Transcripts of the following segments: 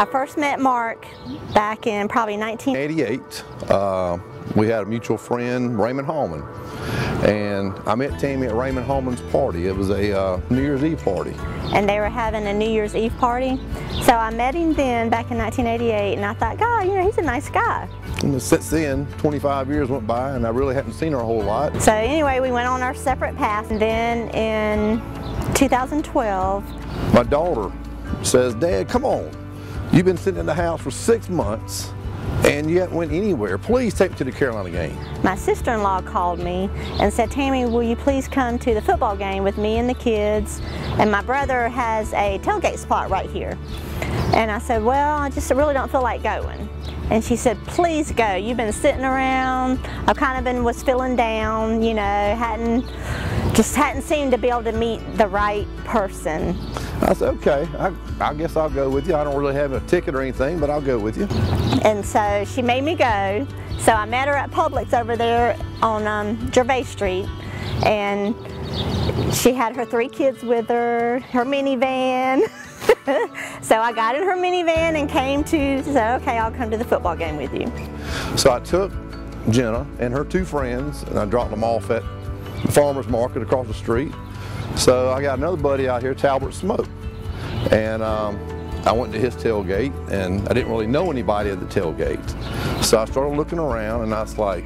I first met Mark back in probably 1988. We had a mutual friend, Raymond Hallman, and I met Tammy at Raymond Hallman's party. It was a New Year's Eve party. And they were having a New Year's Eve party. So I met him then back in 1988, and I thought, God, you know, he's a nice guy. And since then, 25 years went by, and I really hadn't seen her a whole lot. So anyway, we went on our separate paths. And then in 2012, my daughter says, Dad, come on. You've been sitting in the house for 6 months, and you haven't went anywhere. Please take me to the Carolina game. My sister-in-law called me and said, Tammy, will you please come to the football game with me and the kids? And my brother has a tailgate spot right here. And I said, well, I just really don't feel like going. And she said, please go. You've been sitting around. I kind of was feeling down, you know, hadn't seemed to be able to meet the right person. I said, okay, I guess I'll go with you. I don't really have a ticket or anything, but I'll go with you. And so she made me go. So I met her at Publix over there on Gervais Street, and she had her 3 kids with her minivan. So I got in her minivan and came to say, okay, I'll come to the football game with you. So I took Jenna and her 2 friends, and I dropped them off at the farmer's market across the street. So I got another buddy out here, Talbert Smoke, and I went to his tailgate, and I didn't really know anybody at the tailgate. So I started looking around, and I was like,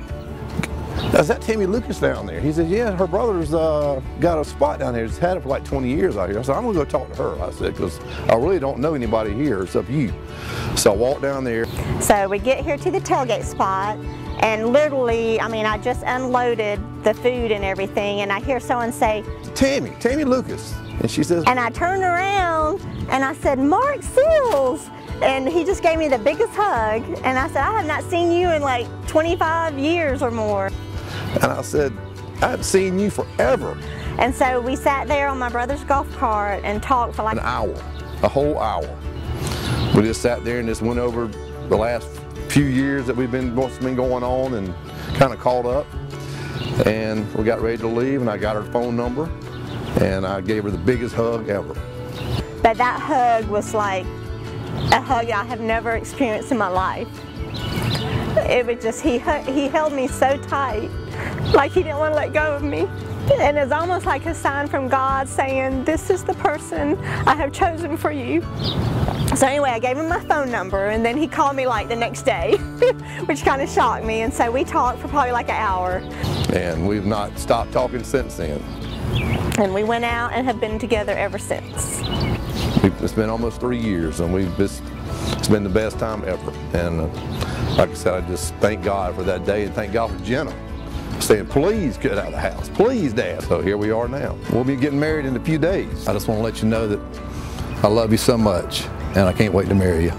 is that Tammy Lucas down there? He said, yeah, her brother's got a spot down there. He's had it for like 20 years out here. I said, I'm gonna go talk to her. I said, because I really don't know anybody here except you. So I walked down there. So we get here to the tailgate spot, and literally, I mean, I just unloaded the food and everything, and I hear someone say, Tammy Lucas. And she says, and I turned around and I said, Mark Seals. And he just gave me the biggest hug. And I said, I have not seen you in like 25 years or more. And I said, I haven't seen you forever. And so we sat there on my brother's golf cart and talked for like an hour, a whole hour. We just sat there and just went over the last few years that what's been going on, and kind of caught up. And we got ready to leave, and I got her phone number, and I gave her the biggest hug ever. But that hug was like a hug I have never experienced in my life. It was just, he held me so tight, like he didn't want to let go of me. And it's almost like a sign from God saying, this is the person I have chosen for you. So anyway, I gave him my phone number, and then he called me like the next day, which kind of shocked me. And so we talked for probably like an hour. And we've not stopped talking since then. And we went out and have been together ever since. It's been almost 3 years, and it's been the best time ever. And like I said, I just thank God for that day, and thank God for Jenna saying, please get out of the house, please, Dad. So here we are now. We'll be getting married in a few days. I just want to let you know that I love you so much, and I can't wait to marry you.